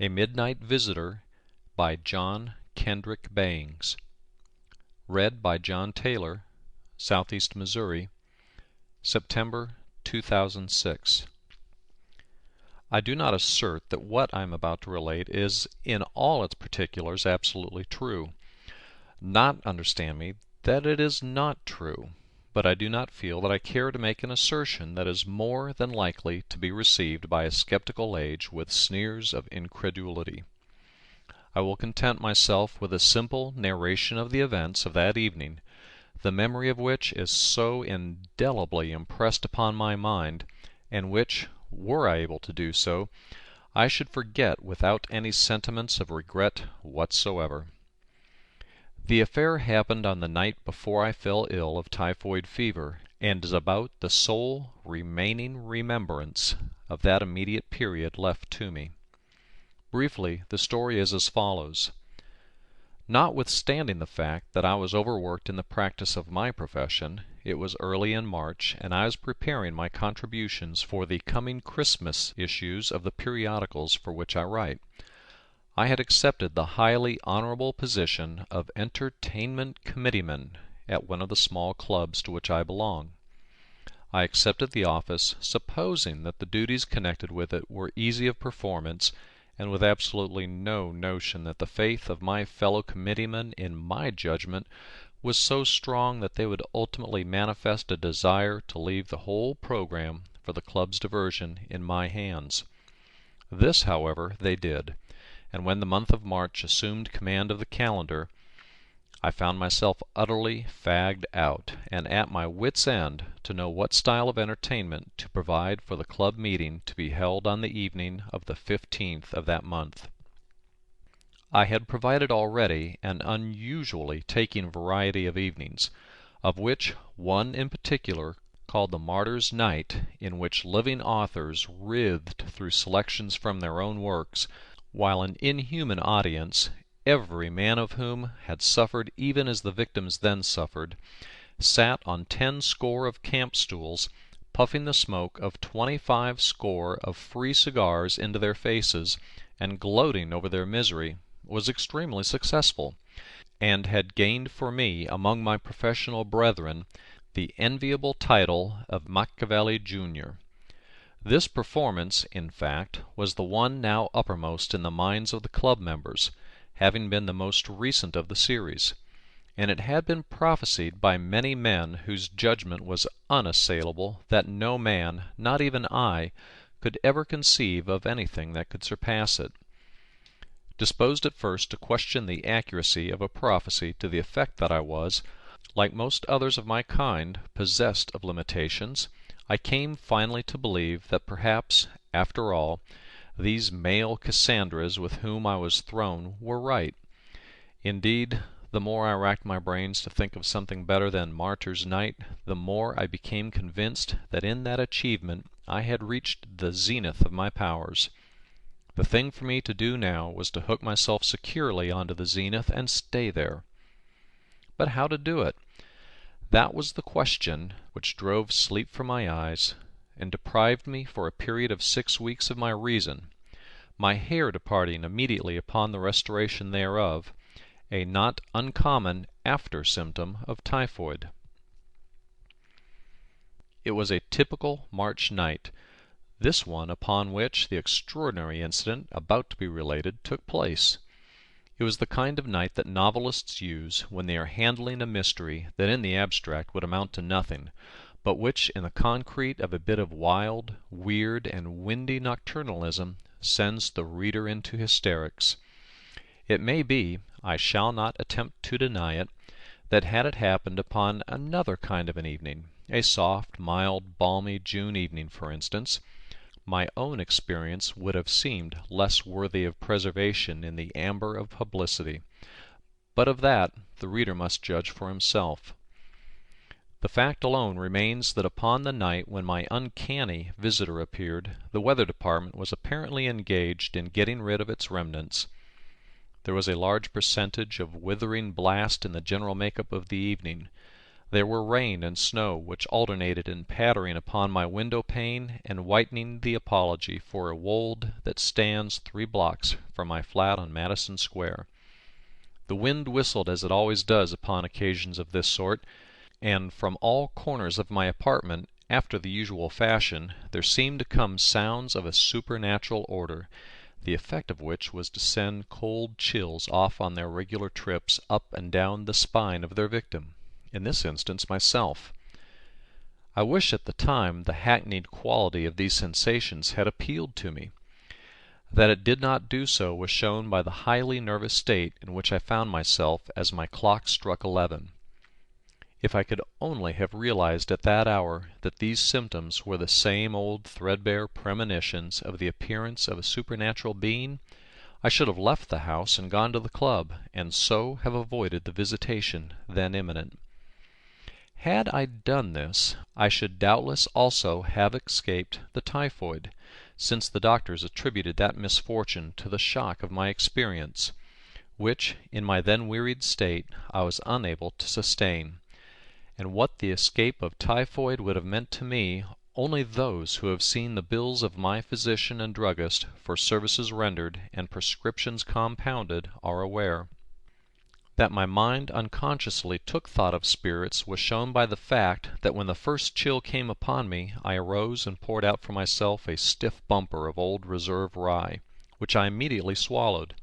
A Midnight Visitor by John Kendrick Bangs. Read by John Taylor, Southeast Missouri, September 2006. I do not assert that what I am about to relate is in all its particulars absolutely true. Not understand me that it is not true, but I do not feel that I care to make an assertion that is more than likely to be received by a skeptical age with sneers of incredulity. I will content myself with a simple narration of the events of that evening, the memory of which is so indelibly impressed upon my mind, and which, were I able to do so, I should forget without any sentiments of regret whatsoever. The affair happened on the night before I fell ill of typhoid fever, and is about the sole remaining remembrance of that immediate period left to me. Briefly, the story is as follows. Notwithstanding the fact that I was overworked in the practice of my profession, it was early in March, and I was preparing my contributions for the coming Christmas issues of the periodicals for which I write. I had accepted the highly honorable position of entertainment committeeman at one of the small clubs to which I belong. I accepted the office supposing that the duties connected with it were easy of performance, and with absolutely no notion that the faith of my fellow committeemen in my judgment was so strong that they would ultimately manifest a desire to leave the whole program for the club's diversion in my hands. This, however, they did, and when the month of March assumed command of the calendar, I found myself utterly fagged out, and at my wits' end to know what style of entertainment to provide for the club meeting to be held on the evening of the 15th of that month. I had provided already an unusually taking variety of evenings, of which one in particular, called the Martyr's Night, in which living authors writhed through selections from their own works, while an inhuman audience, every man of whom had suffered even as the victims then suffered, sat on 10 score of camp stools, puffing the smoke of 25 score of free cigars into their faces, and gloating over their misery, was extremely successful, and had gained for me among my professional brethren the enviable title of Machiavelli Junior. This performance, in fact, was the one now uppermost in the minds of the club members, having been the most recent of the series, and it had been prophesied by many men whose judgment was unassailable that no man, not even I, could ever conceive of anything that could surpass it. Disposed at first to question the accuracy of a prophecy to the effect that I was, like most others of my kind, possessed of limitations, I came finally to believe that perhaps, after all, these male Cassandras with whom I was thrown were right. Indeed, the more I racked my brains to think of something better than Martyr's Night, the more I became convinced that in that achievement I had reached the zenith of my powers. The thing for me to do now was to hook myself securely onto the zenith and stay there. But how to do it? That was the question which drove sleep from my eyes, and deprived me for a period of 6 weeks of my reason, my hair departing immediately upon the restoration thereof, a not uncommon after symptom of typhoid. It was a typical March night, this one upon which the extraordinary incident about to be related took place. It was the kind of night that novelists use when they are handling a mystery that in the abstract would amount to nothing, but which in the concrete of a bit of wild, weird, and windy nocturnalism sends the reader into hysterics. It may be, I shall not attempt to deny it, that had it happened upon another kind of an evening, a soft, mild, balmy June evening for instance, my own experience would have seemed less worthy of preservation in the amber of publicity. But of that the reader must judge for himself. The fact alone remains that upon the night when my uncanny visitor appeared, the weather department was apparently engaged in getting rid of its remnants. There was a large percentage of withering blast in the general make-up of the evening. There were rain and snow which alternated in pattering upon my window pane and whitening the apology for a wold that stands 3 blocks from my flat on Madison Square. The wind whistled as it always does upon occasions of this sort, and from all corners of my apartment, after the usual fashion, there seemed to come sounds of a supernatural order, the effect of which was to send cold chills off on their regular trips up and down the spine of their victim, in this instance myself. I wish at the time the hackneyed quality of these sensations had appealed to me. That it did not do so was shown by the highly nervous state in which I found myself as my clock struck 11. If I could only have realized at that hour that these symptoms were the same old threadbare premonitions of the appearance of a supernatural being, I should have left the house and gone to the club, and so have avoided the visitation then imminent. Had I done this, I should doubtless also have escaped the typhoid, since the doctors attributed that misfortune to the shock of my experience, which, in my then wearied state, I was unable to sustain. And what the escape of typhoid would have meant to me, only those who have seen the bills of my physician and druggist for services rendered and prescriptions compounded are aware. That my mind unconsciously took thought of spirits was shown by the fact that when the first chill came upon me I arose and poured out for myself a stiff bumper of old reserve rye, which I immediately swallowed.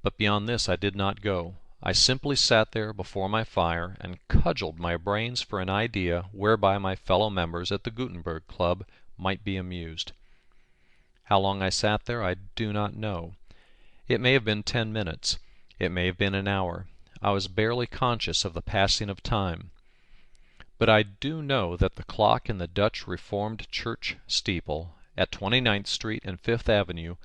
But beyond this I did not go. I simply sat there before my fire and cudgelled my brains for an idea whereby my fellow members at the Gutenberg Club might be amused. How long I sat there I do not know. It may have been 10 minutes. It may have been an hour. I was barely conscious of the passing of time. But I do know that the clock in the Dutch Reformed Church steeple at 29th Street and Fifth Avenue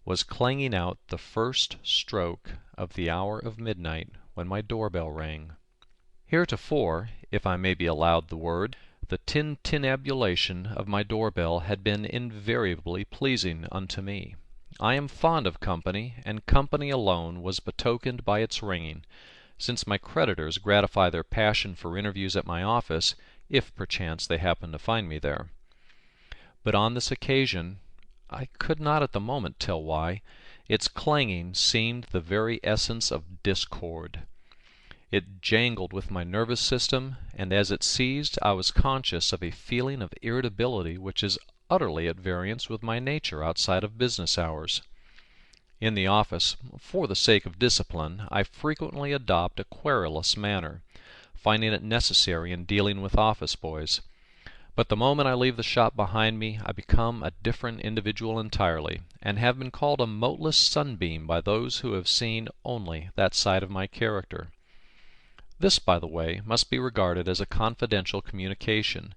was clanging out the first stroke of the hour of midnight when my doorbell rang. Heretofore, if I may be allowed the word, the tintinnabulation of my doorbell had been invariably pleasing unto me. I am fond of company, and company alone was betokened by its ringing, since my creditors gratify their passion for interviews at my office, if perchance they happen to find me there. But on this occasion, I could not at the moment tell why, its clanging seemed the very essence of discord. It jangled with my nervous system, and as it ceased I was conscious of a feeling of irritability which is utterly at variance with my nature outside of business hours. In the office, for the sake of discipline, I frequently adopt a querulous manner, finding it necessary in dealing with office boys. But the moment I leave the shop behind me I become a different individual entirely, and have been called a moteless sunbeam by those who have seen only that side of my character. This, by the way, must be regarded as a confidential communication,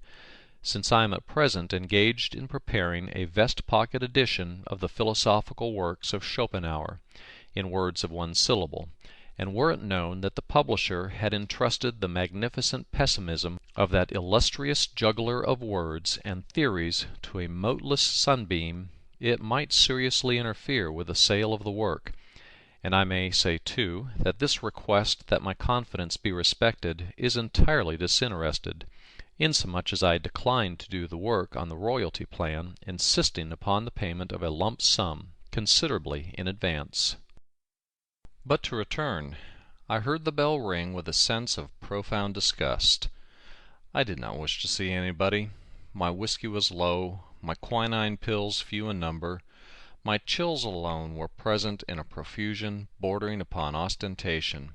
since I am at present engaged in preparing a vest-pocket edition of the philosophical works of Schopenhauer, in words of one syllable, and were it known that the publisher had entrusted the magnificent pessimism of that illustrious juggler of words and theories to a moteless sunbeam, it might seriously interfere with the sale of the work. And I may say, too, that this request that my confidence be respected is entirely disinterested, insomuch as I decline to do the work on the royalty plan, insisting upon the payment of a lump sum, considerably in advance. But to return. I heard the bell ring with a sense of profound disgust. I did not wish to see anybody. My whiskey was low, my quinine pills few in number. My chills alone were present in a profusion bordering upon ostentation.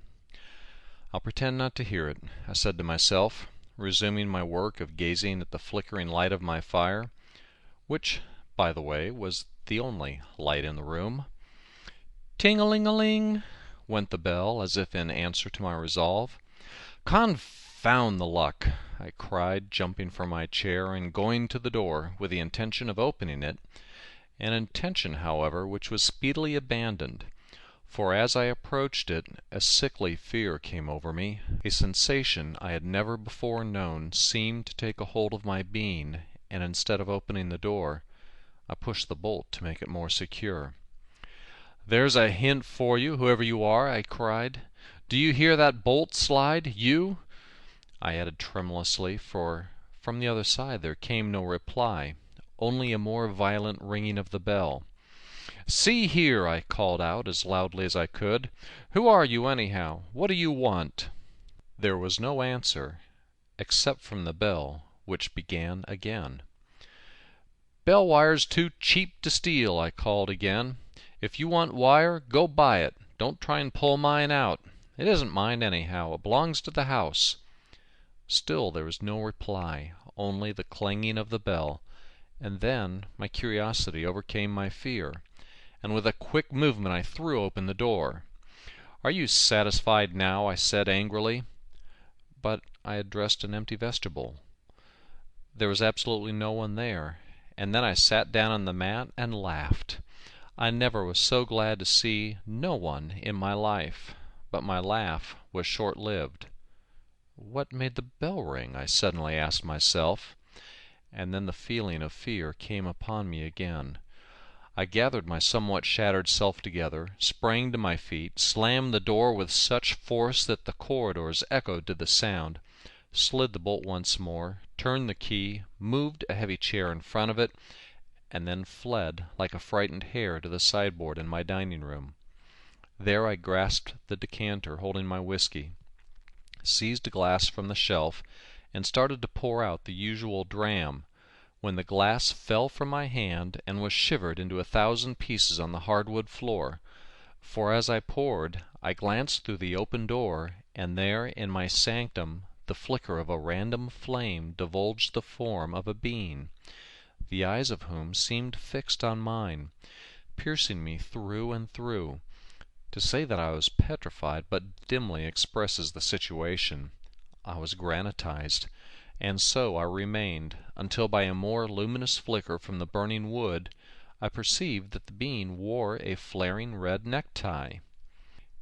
"I'll pretend not to hear it," I said to myself, resuming my work of gazing at the flickering light of my fire, which, by the way, was the only light in the room. Ting-a-ling-a-ling went the bell, as if in answer to my resolve. "Confound the luck!" I cried, jumping from my chair and going to the door with the intention of opening it, an intention, however, which was speedily abandoned, for as I approached it a sickly fear came over me. A sensation I had never before known seemed to take a hold of my being, and instead of opening the door, I pushed the bolt to make it more secure. "There's a hint for you, whoever you are!" I cried. "Do you hear that bolt slide, you?" I added tremulously, for from the other side there came no reply, only a more violent ringing of the bell. "See here!" I called out as loudly as I could. "Who are you, anyhow? What do you want?" There was no answer, except from the bell, which began again. "Bell wire's too cheap to steal," I called again. "If you want wire, go buy it. Don't try and pull mine out. It isn't mine, anyhow. It belongs to the house." Still there was no reply, only the clanging of the bell, and then my curiosity overcame my fear, and with a quick movement I threw open the door. "Are you satisfied now?" I said angrily. But I addressed an empty vestibule. There was absolutely no one there, and then I sat down on the mat and laughed. I never was so glad to see no one in my life, but my laugh was short-lived. What made the bell ring? I suddenly asked myself, and then the feeling of fear came upon me again. I gathered my somewhat shattered self together, sprang to my feet, slammed the door with such force that the corridors echoed to the sound, slid the bolt once more, turned the key, moved a heavy chair in front of it, and then fled like a frightened hare to the sideboard in my dining room. There I grasped the decanter holding my whiskey, seized a glass from the shelf, and started to pour out the usual dram, when the glass fell from my hand and was shivered into 1,000 pieces on the hardwood floor, for as I poured I glanced through the open door, and there in my sanctum the flicker of a random flame divulged the form of a being, the eyes of whom seemed fixed on mine, piercing me through and through. To say that I was petrified but dimly expresses the situation. I was granitized. And so I remained, until by a more luminous flicker from the burning wood I perceived that the being wore a flaring red necktie.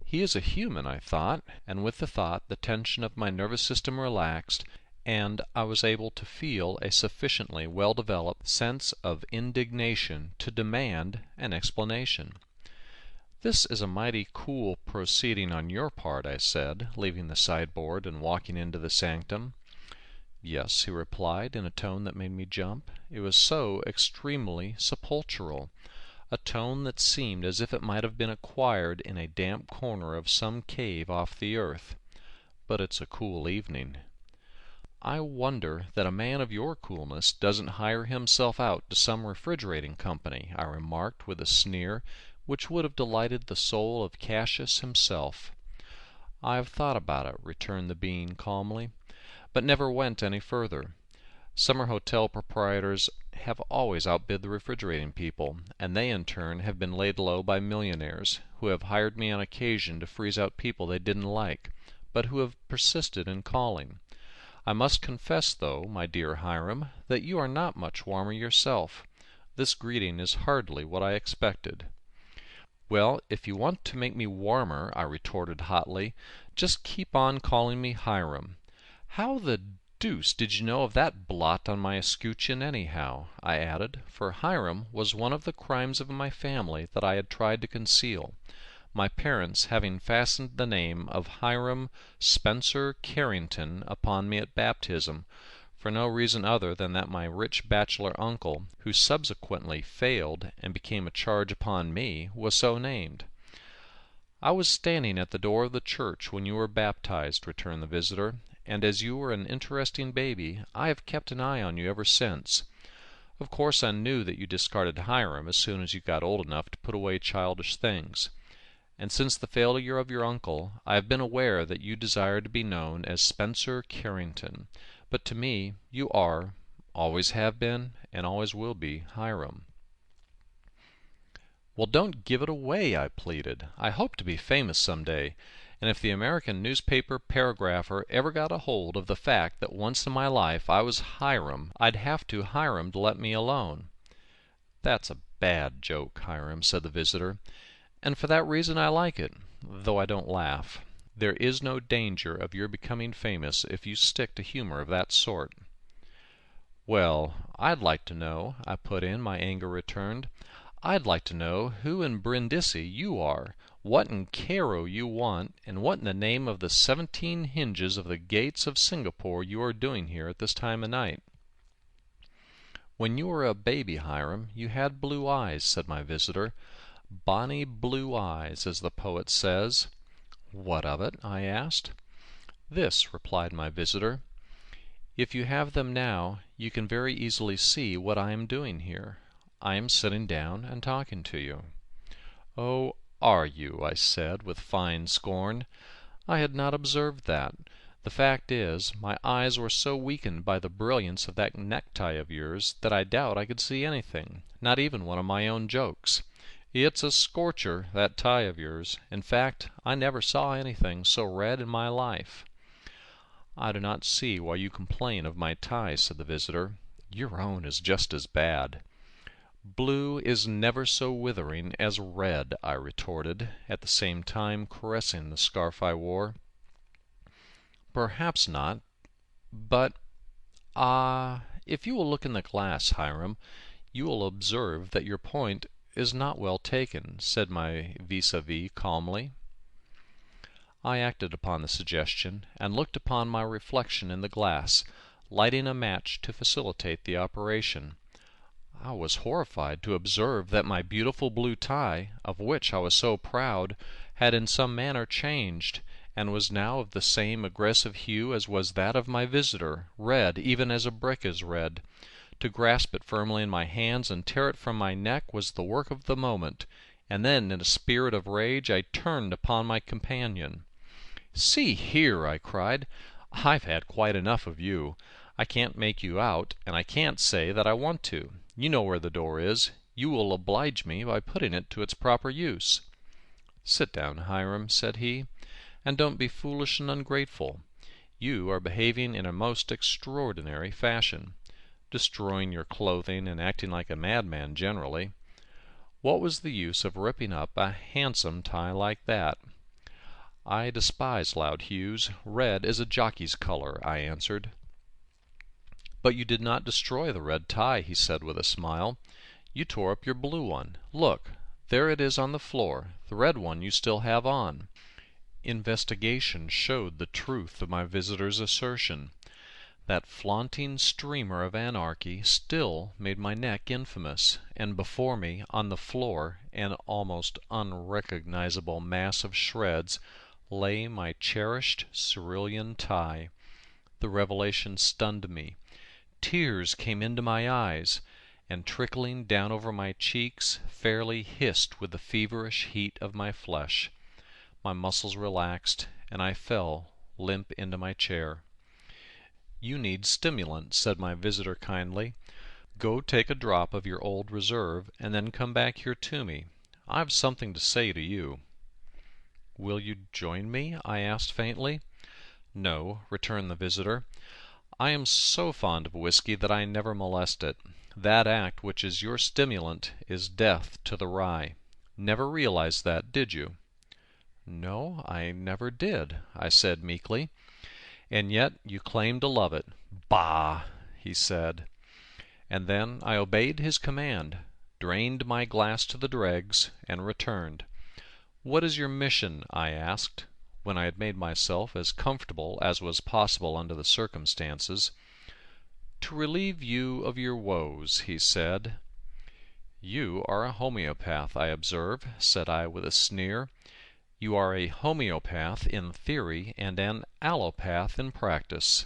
He is a human, I thought, and with the thought the tension of my nervous system relaxed, and I was able to feel a sufficiently well-developed sense of indignation to demand an explanation. "This is a mighty cool proceeding on your part," I said, leaving the sideboard and walking into the sanctum. "Yes," he replied, in a tone that made me jump. It was so extremely sepulchral, a tone that seemed as if it might have been acquired in a damp corner of some cave off the earth. "But it's a cool evening." "I wonder that a man of your coolness doesn't hire himself out to some refrigerating company," I remarked with a sneer which would have delighted the soul of Cassius himself. "I have thought about it," returned the being calmly, "but never went any further. Summer hotel proprietors have always outbid the refrigerating people, and they in turn have been laid low by millionaires, who have hired me on occasion to freeze out people they didn't like, but who have persisted in calling. I must confess, though, my dear Hiram, that you are not much warmer yourself. This greeting is hardly what I expected." "Well, if you want to make me warmer," I retorted hotly, "just keep on calling me Hiram. How the deuce did you know of that blot on my escutcheon, anyhow?" I added, for Hiram was one of the crimes of my family that I had tried to conceal, my parents having fastened the name of Hiram Spencer Carrington upon me at baptism, for no reason other than that my rich bachelor uncle, who subsequently failed and became a charge upon me, was so named. "I was standing at the door of the church when you were baptized," returned the visitor, "and as you were an interesting baby, I have kept an eye on you ever since. Of course I knew that you discarded Hiram as soon as you got old enough to put away childish things, and since the failure of your uncle I have been aware that you desired to be known as Spencer Carrington, but to me you are, always have been, and always will be, Hiram." "Well, don't give it away," I pleaded. "I hope to be famous some day, and if the American newspaper paragrapher ever got a hold of the fact that once in my life I was Hiram, I'd have to hire him to let me alone." "That's a bad joke, Hiram," said the visitor, "and for that reason I like it, though I don't laugh. There is no danger of your becoming famous if you stick to humor of that sort." "Well, I'd like to know," I put in, my anger returned. I'd like to know who in Brindisi you are, what in Cairo you want, and what in the name of the 17 hinges of the gates of Singapore you are doing here at this time of night." "When you were a baby, Hiram, you had blue eyes," said my visitor. "Bonny blue eyes, as the poet says." "What of it?" I asked. "This," replied my visitor. "If you have them now, you can very easily see what I am doing here. I am sitting down and talking to you." "Oh, are you?" I said, with fine scorn. I had not observed that. The fact is, my eyes were so weakened by the brilliance of that necktie of yours that I doubt I could see anything, not even one of my own jokes. It's a scorcher, that tie of yours. In fact, I never saw anything so red in my life." "I do not see why you complain of my tie," said the visitor. "Your own is just as bad." "Blue is never so withering as red," I retorted, at the same time caressing the scarf I wore. "Perhaps not, but if you will look in the glass, Hiram, you will observe that your point is not well taken," said my vis-a-vis calmly. I acted upon the suggestion, and looked upon my reflection in the glass, lighting a match to facilitate the operation. I was horrified to observe that my beautiful blue tie, of which I was so proud, had in some manner changed, and was now of the same aggressive hue as was that of my visitor, red even as a brick is red. To grasp it firmly in my hands and tear it from my neck was the work of the moment, and then in a spirit of rage I turned upon my companion. "See here!" I cried. "I've had quite enough of you. I can't make you out, and I can't say that I want to. You know where the door is. You will oblige me by putting it to its proper use." "Sit down, Hiram," said he, "and don't be foolish and ungrateful. You are behaving in a most extraordinary fashion. Destroying your clothing and acting like a madman generally. What was the use of ripping up a handsome tie like that?" "I despise loud hues. Red is a jockey's color," I answered. "But you did not destroy the red tie," he said with a smile. "You tore up your blue one. Look, there it is on the floor. The red one you still have on." Investigation showed the truth of my visitor's assertion. That flaunting streamer of anarchy still made my neck infamous, and before me, on the floor, an almost unrecognizable mass of shreds, lay my cherished cerulean tie. The revelation stunned me. Tears came into my eyes, and trickling down over my cheeks fairly hissed with the feverish heat of my flesh. My muscles relaxed, and I fell limp into my chair. "You need stimulant," said my visitor kindly. "Go take a drop of your old reserve, and then come back here to me. I've something to say to you." "Will you join me?" I asked faintly. "No," returned the visitor. "I am so fond of whiskey that I never molest it. That act which is your stimulant is death to the rye. Never realized that, did you?" "No, I never did," I said meekly. "And yet you claim to love it." "Bah!" he said. And then I obeyed his command, drained my glass to the dregs, and returned. "What is your mission?" I asked, when I had made myself as comfortable as was possible under the circumstances. "To relieve you of your woes," he said. "You are a homeopath, I observe," said I with a sneer. "You are a homeopath in theory and an allopath in practice."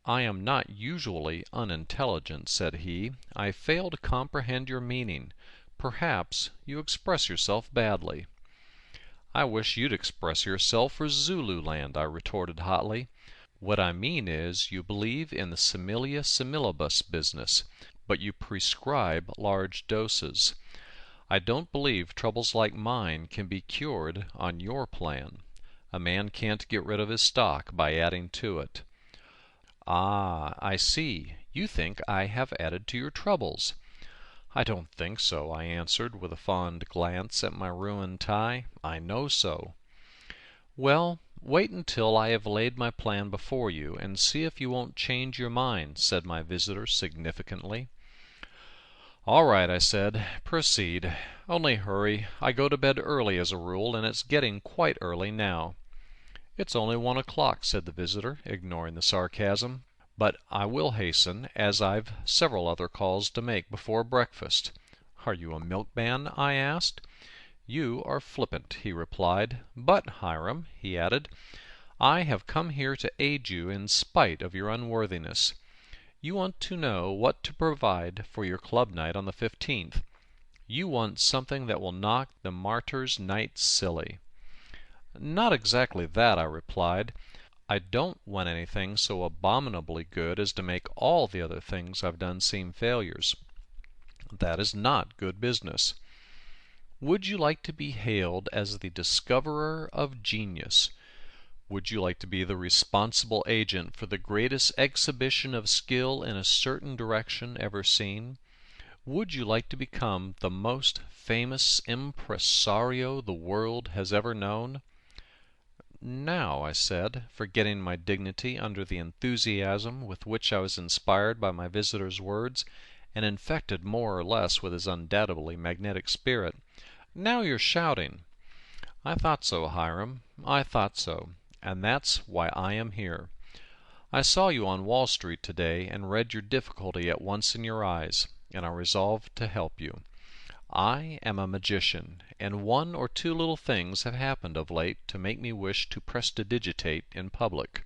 "I am not usually unintelligent," said he. "I fail to comprehend your meaning. Perhaps you express yourself badly." "I wish you'd express yourself for Zululand," I retorted hotly. "What I mean is, you believe in the similia similibus business, but you prescribe large doses. I don't believe troubles like mine can be cured on your plan. A man can't get rid of his stock by adding to it." "Ah, I see. You think I have added to your troubles." "I don't think so," I answered, with a fond glance at my ruined tie. "I know so." "Well, wait until I have laid my plan before you, and see if you won't change your mind," said my visitor significantly. "All right," I said. "Proceed. Only hurry. I go to bed early as a rule, and it's getting quite early now." "It's only 1 o'clock," said the visitor, ignoring the sarcasm. "But I will hasten, as I've several other calls to make before breakfast." "Are you a milkman?" I asked. "You are flippant," he replied. "But, Hiram," he added, "I have come here to aid you in spite of your unworthiness. You want to know what to provide for your club night on the 15th. You want something that will knock the Martyr's Night silly." "Not exactly that," I replied. "I don't want anything so abominably good as to make all the other things I've done seem failures. That is not good business. Would you like to be hailed as the discoverer of genius? Would you like to be the responsible agent for the greatest exhibition of skill in a certain direction ever seen? Would you like to become the most famous impresario the world has ever known?" "Now," I said, forgetting my dignity under the enthusiasm with which I was inspired by my visitor's words, and infected more or less with his undoubtedly magnetic spirit, "now you're shouting." "I thought so, Hiram. I thought so. And that's why I am here. I saw you on Wall Street today and read your difficulty at once in your eyes, and I resolved to help you. I am a magician, and one or two little things have happened of late to make me wish to prestidigitate in public.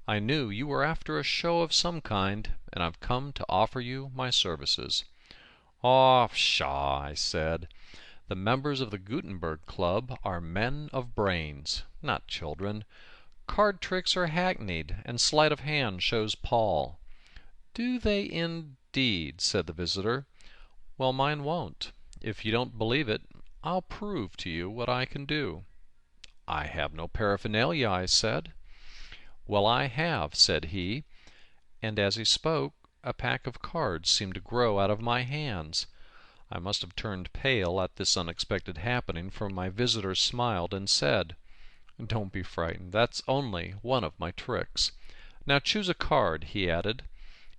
I knew you were after a show of some kind, and I've come to offer you my services." "Aw, pshaw," I said. "The members of the Gutenberg Club are men of brains, not children. Card tricks are hackneyed, and sleight of hand shows Paul." "Do they indeed?" said the visitor. "Well, mine won't. If you don't believe it, I'll prove to you what I can do." "I have no paraphernalia," I said. "Well, I have," said he, and as he spoke a pack of cards seemed to grow out of my hands. I must have turned pale at this unexpected happening, for my visitor smiled and said, "Don't be frightened. That's only one of my tricks. Now choose a card," he added,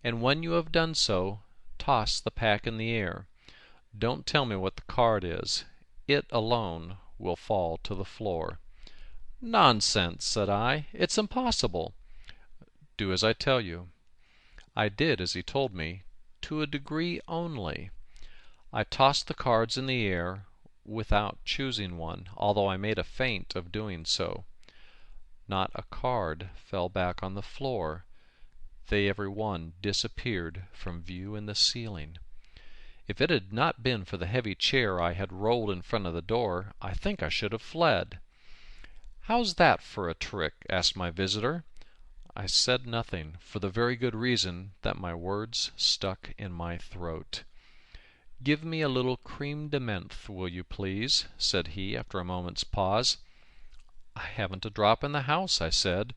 "and when you have done so, toss the pack in the air. Don't tell me what the card is. It alone will fall to the floor." "Nonsense," said I. "It's impossible." "Do as I tell you." I did as he told me, to a degree only. I tossed the cards in the air without choosing one, although I made a feint of doing so. Not a card fell back on the floor. They every one disappeared from view in the ceiling. If it had not been for the heavy chair I had rolled in front of the door, I think I should have fled. "How's that for a trick?" asked my visitor. I said nothing, for the very good reason that my words stuck in my throat. "Give me a little crème de menthe, will you please?" said he after a moment's pause. "I haven't a drop in the house," I said,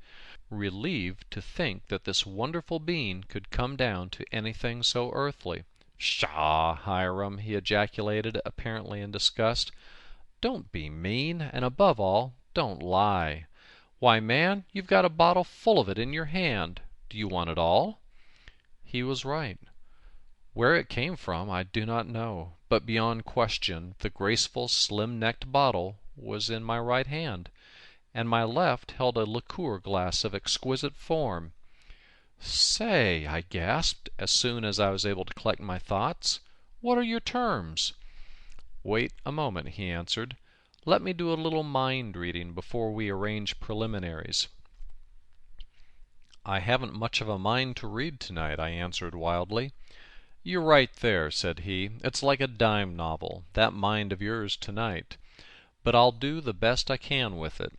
relieved to think that this wonderful being could come down to anything so earthly. "Pshaw, Hiram!" he ejaculated, apparently in disgust. "Don't be mean, and above all, don't lie. Why, man, you've got a bottle full of it in your hand. Do you want it all?" He was right. Where it came from I do not know, but beyond question the graceful slim-necked bottle was in my right hand, and my left held a liqueur glass of exquisite form. "Say," I gasped, as soon as I was able to collect my thoughts, "what are your terms?" "Wait a moment," he answered. "Let me do a little mind-reading before we arrange preliminaries." "I haven't much of a mind to read tonight," I answered wildly. "You're right there," said he. "It's like a dime novel, that mind of yours tonight. But I'll do the best I can with it.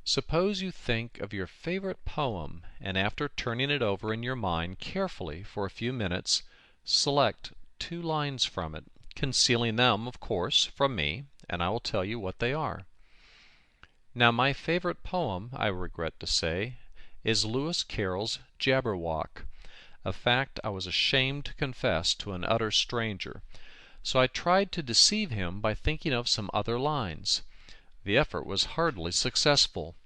Suppose you think of your favorite poem, and after turning it over in your mind carefully for a few minutes, select 2 lines from it, concealing them, of course, from me, and I will tell you what they are." Now my favorite poem, I regret to say, is Lewis Carroll's Jabberwock, a fact I was ashamed to confess to an utter stranger, so I tried to deceive him by thinking of some other lines. The effort was hardly successful,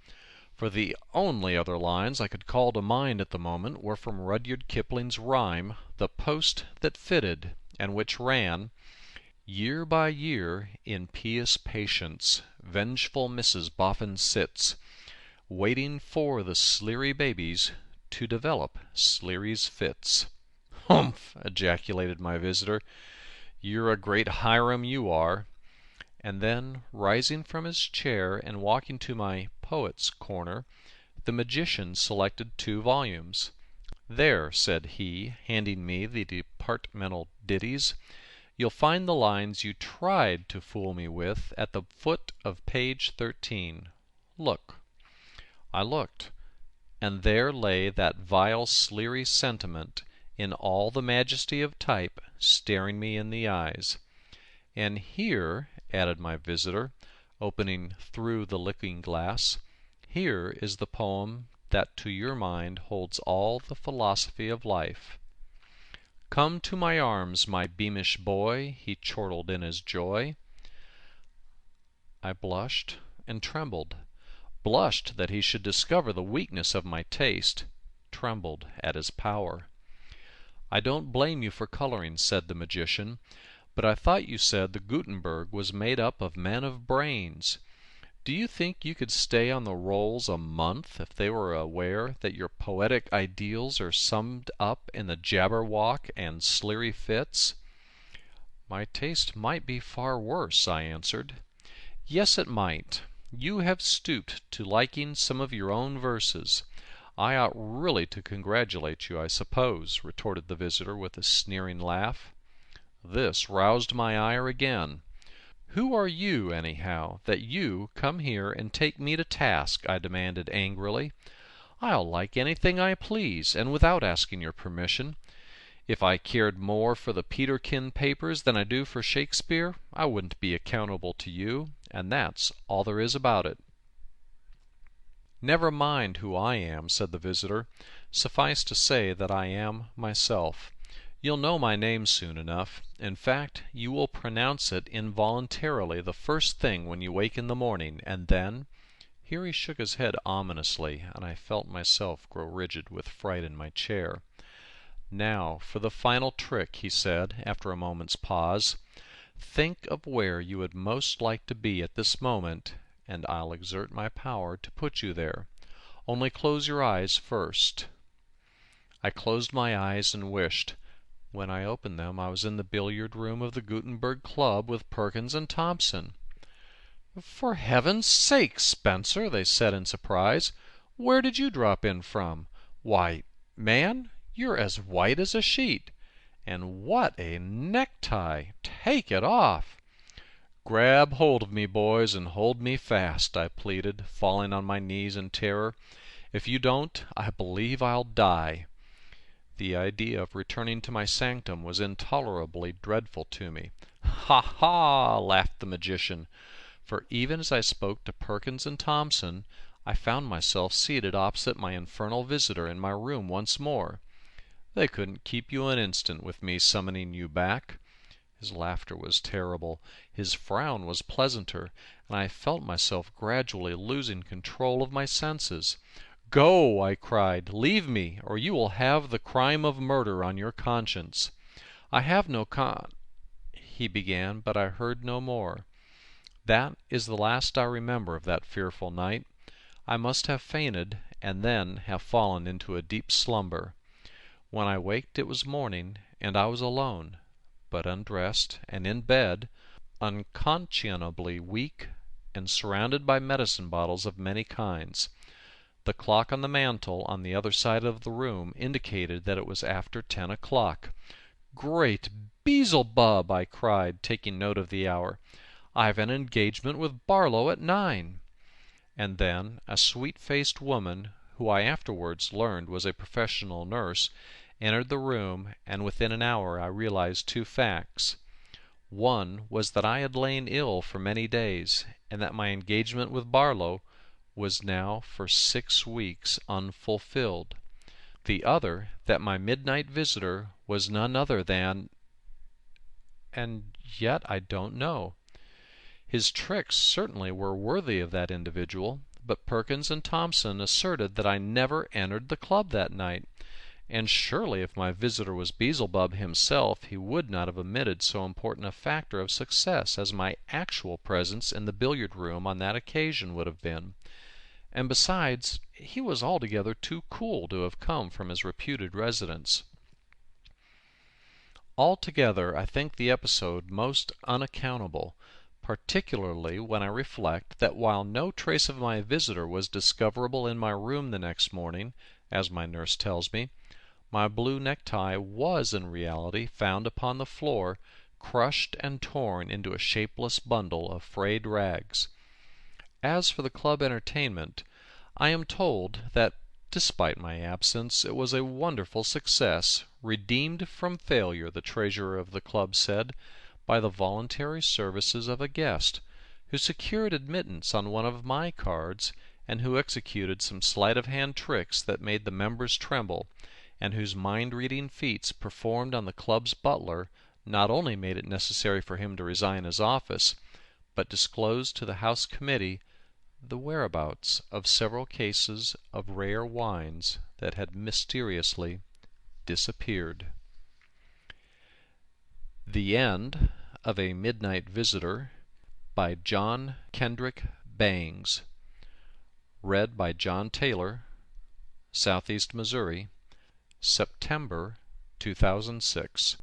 for the only other lines I could call to mind at the moment were from Rudyard Kipling's rhyme, "The Post That Fitted," and which ran: "Year by year, in pious patience, vengeful Mrs. Boffin sits, waiting for the Sleary babies to develop Sleary's fits." "Humph!" ejaculated my visitor. "You're a great Hiram, you are." And then, rising from his chair and walking to my "Poets' Corner," the magician selected 2 volumes. "There," said he, handing me the departmental ditties, "you'll find the lines you tried to fool me with at the foot of page 13. Look." I looked, and there lay that vile Sleary sentiment in all the majesty of type, staring me in the eyes. "And here," added my visitor, opening Through the Looking-Glass, "here is the poem that to your mind holds all the philosophy of life. Come to my arms, my beamish boy," he chortled in his joy. I blushed and trembled, blushed that he should discover the weakness of my taste, trembled at his power. "I don't blame you for coloring," said the magician, "but I thought you said the Gutenberg was made up of men of brains. Do you think you could stay on the rolls a month if they were aware that your poetic ideals are summed up in the Jabberwock and Sleary fits?" "My taste might be far worse," I answered. "Yes, it might. You have stooped to liking some of your own verses. I ought really to congratulate you, I suppose," retorted the visitor with a sneering laugh. This roused my ire again. "Who are you, anyhow, that you come here and take me to task?" I demanded angrily. "I'll like anything I please, and without asking your permission. If I cared more for the Peterkin papers than I do for Shakespeare, I wouldn't be accountable to you, and that's all there is about it." "Never mind who I am," said the visitor. "Suffice to say that I am myself. You'll know my name soon enough. In fact, you will pronounce it involuntarily the first thing when you wake in the morning, and then—" Here he shook his head ominously, and I felt myself grow rigid with fright in my chair. "Now for the final trick," he said, after a moment's pause. "Think of where you would most like to be at this moment, and I'll exert my power to put you there. Only close your eyes first." I closed my eyes and wished. When I opened them I was in the billiard room of the Gutenberg Club with Perkins and Thompson. "For heaven's sake, Spencer," they said in surprise, "where did you drop in from? Why, man, you're as white as a sheet. And what a necktie! Take it off." "Grab hold of me, boys, and hold me fast," I pleaded, falling on my knees in terror. "If you don't, I believe I'll die." The idea of returning to my sanctum was intolerably dreadful to me. "Ha, ha!" laughed the magician, for even as I spoke to Perkins and Thompson, I found myself seated opposite my infernal visitor in my room once more. "They couldn't keep you an instant with me summoning you back." His laughter was terrible. His frown was pleasanter, and I felt myself gradually losing control of my senses. "Go!" I cried. "Leave me, or you will have the crime of murder on your conscience." "I have no he began, but I heard no more. That is the last I remember of that fearful night. I must have fainted, and then have fallen into a deep slumber. When I waked it was morning, and I was alone, but undressed and in bed, unconscionably weak, and surrounded by medicine bottles of many kinds. The clock on the mantel on the other side of the room indicated that it was after 10 o'clock. "Great Beelzebub!" I cried, taking note of the hour. "I've an engagement with Barlow at 9." And then a sweet-faced woman, who I afterwards learned was a professional nurse, entered the room, and within an hour I realized 2 facts. One was that I had lain ill for many days, and that my engagement with Barlow was now for 6 weeks unfulfilled. The other, that my midnight visitor was none other than— and yet I don't know. His tricks certainly were worthy of that individual, but Perkins and Thompson asserted that I never entered the club that night, and surely if my visitor was Beelzebub himself he would not have omitted so important a factor of success as my actual presence in the billiard room on that occasion would have been. And besides, he was altogether too cool to have come from his reputed residence. Altogether, I think the episode most unaccountable, particularly when I reflect that while no trace of my visitor was discoverable in my room the next morning, as my nurse tells me, my blue necktie was in reality found upon the floor, crushed and torn into a shapeless bundle of frayed rags. As for the club entertainment, I am told that, despite my absence, it was a wonderful success, redeemed from failure, the treasurer of the club said, by the voluntary services of a guest, who secured admittance on one of my cards, and who executed some sleight-of-hand tricks that made the members tremble, and whose mind-reading feats performed on the club's butler not only made it necessary for him to resign his office, but disclosed to the House Committee the whereabouts of several cases of rare wines that had mysteriously disappeared. The End of A Midnight Visitor by John Kendrick Bangs. Read by John Taylor, Southeast Missouri, September 2006.